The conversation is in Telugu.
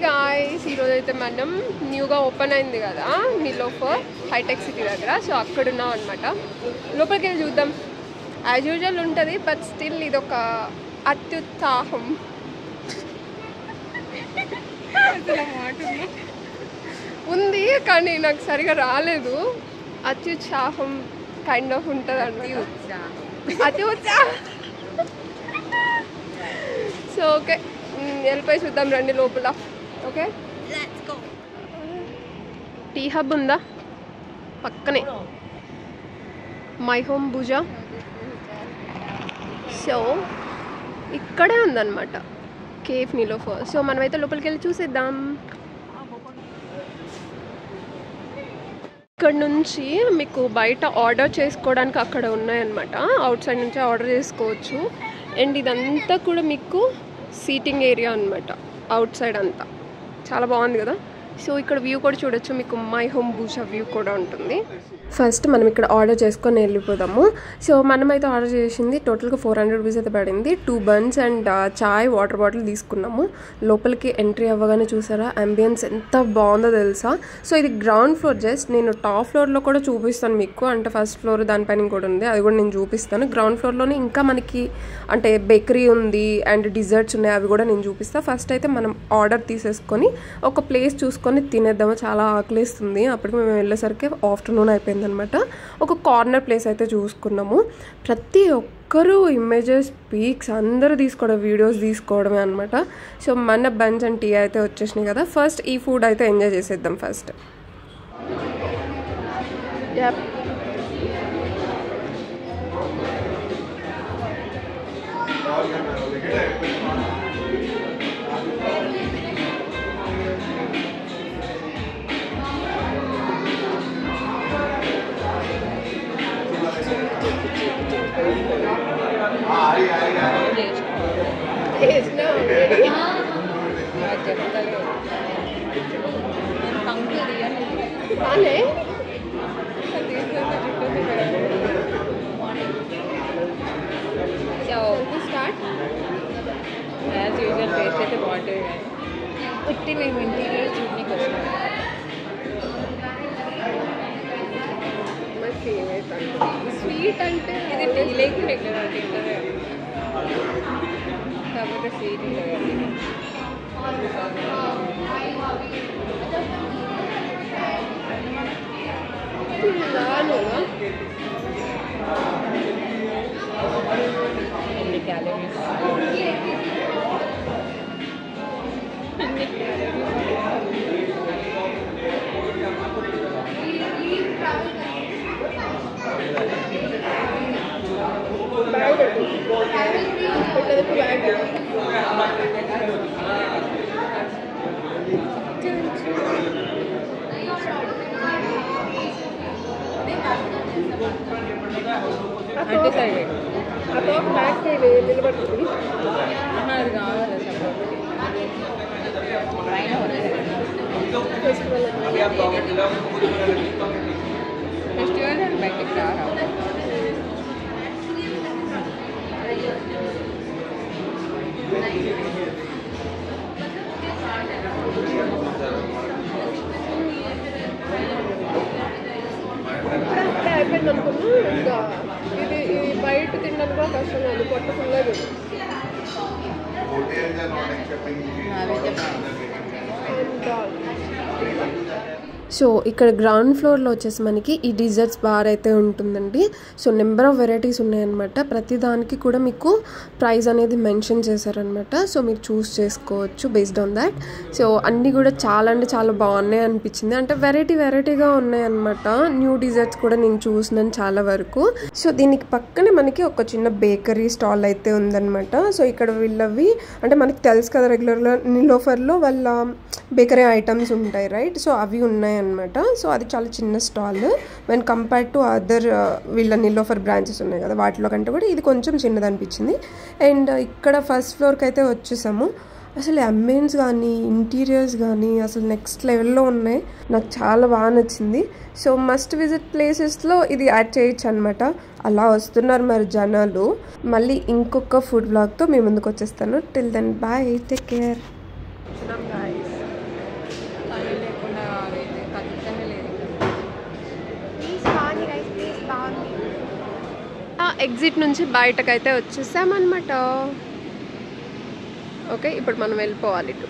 గాయ్స్, ఈరోజు అయితే మనం న్యూగా ఓపెన్ అయింది కదా నిలోఫర్ హైటెక్ సిటీ దగ్గర. సో అక్కడ ఉన్నాం అనమాట. లోపలికి వెళ్ళి చూద్దాం. యాజ్ యూజువల్ ఉంటుంది, బట్ స్టిల్ ఇది ఒక అత్యుత్సాహం ఉంది, కానీ నాకు సరిగా రాలేదు. అత్యుత్సాహం కైండ్ ఆఫ్ ఉంటుంది అండి. అత్యుత్సాహం. సో ఓకే, వెళ్ళిపోయి చూద్దాం రండి లోపల. ఓకే, టీ హబ్ ఉందా పక్కనే, మై హోమ్ భుజా. సో ఇక్కడే ఉందన్నమాట కేఫ్ నిలోఫర్. సో మనమైతే లోపలికి వెళ్ళి చూసేద్దాం. ఇక్కడ నుంచి మీకు బయట ఆర్డర్ చేసుకోవడానికి అక్కడ ఉన్నాయన్నమాట. అవుట్ సైడ్ నుంచి ఆర్డర్ చేసుకోవచ్చు. అండ్ ఇదంతా కూడా మీకు సీటింగ్ ఏరియా అనమాట. అవుట్ సైడ్ అంతా చాలా బాగుంది కదా. సో ఇక్కడ వ్యూ కూడా చూడొచ్చు, మీకు మై హోమ్ భూషా వ్యూ కూడా ఉంటుంది. ఫస్ట్ మనం ఇక్కడ ఆర్డర్ చేసుకొని వెళ్ళిపోదాము. సో మనమైతే ఆర్డర్ చేసింది టోటల్గా 400 రూపీస్ అయితే పడింది. 2 బన్స్ అండ్ చాయ్, వాటర్ బాటిల్ తీసుకున్నాము. లోపలికి ఎంట్రీ అవ్వగానే చూసారా అంబియన్స్ ఎంత బాగుందో తెలుసా. సో ఇది గ్రౌండ్ ఫ్లోర్. జస్ట్ నేను టాప్ ఫ్లోర్లో కూడా చూపిస్తాను మీకు. అంటే ఫస్ట్ ఫ్లోర్ దానిపైన కూడా ఉంది, అది కూడా నేను చూపిస్తాను. గ్రౌండ్ ఫ్లోర్లోనే ఇంకా మనకి అంటే బేకరీ ఉంది అండ్ డిజర్ట్స్ ఉన్నాయి, అవి కూడా నేను చూపిస్తాను. ఫస్ట్ అయితే మనం ఆర్డర్ తీసేసుకొని ఒక ప్లేస్ చూసుకొని తినేద్దాము. చాలా ఆకలిస్తుంది. అప్పటికి మేము వెళ్ళేసరికి ఆఫ్టర్నూన్ అయిపోయింది అనమాట. ఒక కార్నర్ ప్లేస్ అయితే చూసుకున్నాము. ప్రతి ఒక్కరూ ఇమేజెస్, పిక్స్ అందరూ తీసుకోవడం, వీడియోస్ తీసుకోవడమే అనమాట. సో మన బన్స్ అండ్ టీ అయితే వచ్చేసినాయి కదా. ఫస్ట్ ఈ ఫుడ్ అయితే ఎంజాయ్ చేసేద్దాం ఫస్ట్. యాజ్ యూజువల్ టేస్ట్ అయితే బాగుంటుంది. ఉట్టి మేము ఇంటీరియర్ చూడడానికి వస్తాం. స్వీట్ అంటే ఇది టీ లేకుండా ఇక్కడ తింటుంది కాకపోతే స్వీట్ ఉంటుంది. ఎన్ని క్యాలరీస్ అంటే సరే నిలబడుతుంది. అది కావాలి ఫెస్టివల్ అని బయటికి రారా. అయిపోయింది అనుకున్నా. ఇంకా ఇది బయట తినడానికి కూడా కష్టం కాదు, పొట్ట ఫుల్గా. సో ఇక్కడ గ్రౌండ్ ఫ్లోర్లో వచ్చేసి మనకి ఈ డిజర్ట్స్ బార్ అయితే ఉంటుందండి. సో నెంబర్ ఆఫ్ వెరైటీస్ ఉన్నాయన్నమాట. ప్రతి దానికి కూడా మీకు ప్రైస్ అనేది మెన్షన్ చేశారనమాట. సో మీరు చూస్ చేసుకోవచ్చు బేస్డ్ ఆన్ దాట్. సో అన్నీ కూడా చాలా అంటే చాలా బాగున్నాయి అనిపించింది. అంటే వెరైటీగా ఉన్నాయన్నమాట. న్యూ డిజర్ట్స్ కూడా నేను చూసినాను చాలా వరకు. సో దీనికి పక్కనే మనకి ఒక చిన్న బేకరీ స్టాల్ అయితే ఉందన్నమాట. సో ఇక్కడ వీళ్ళవి అంటే మనకి తెలుసు కదా, రెగ్యులర్గా నిలోఫర్లో వాళ్ళ బేకరీ ఐటమ్స్ ఉంటాయి రైట్. సో అవి ఉన్నాయి అనమాట. సో అది చాలా చిన్న stall when compare to other వీళ్ళ నిలోఫర్ బ్రాంచెస్ ఉన్నాయి కదా, వాటిలో కంటే కూడా ఇది కొంచెం చిన్నది అనిపించింది. అండ్ ఇక్కడ ఫస్ట్ ఫ్లోర్కి అయితే వచ్చేసాము. అసలు అంబియన్స్ కానీ ఇంటీరియర్స్ కానీ అసలు నెక్స్ట్ లెవెల్లో ఉన్నాయి. నాకు చాలా బాగా నచ్చింది. సో మస్ట్ విజిట్ ప్లేసెస్లో ఇది యాడ్ చేయొచ్చు అనమాట. అలా వస్తున్నారు మరి జనాలు. మళ్ళీ ఇంకొక ఫుడ్ బ్లాగ్తో మీ ముందుకు వచ్చేస్తాను. Till then bye, take care. Exit నుంచి బయటకైతే వచ్చేసామన్నమాట. ఓకే, ఇప్పుడు మనం వెళ్ళిపోవాలి ఇటు.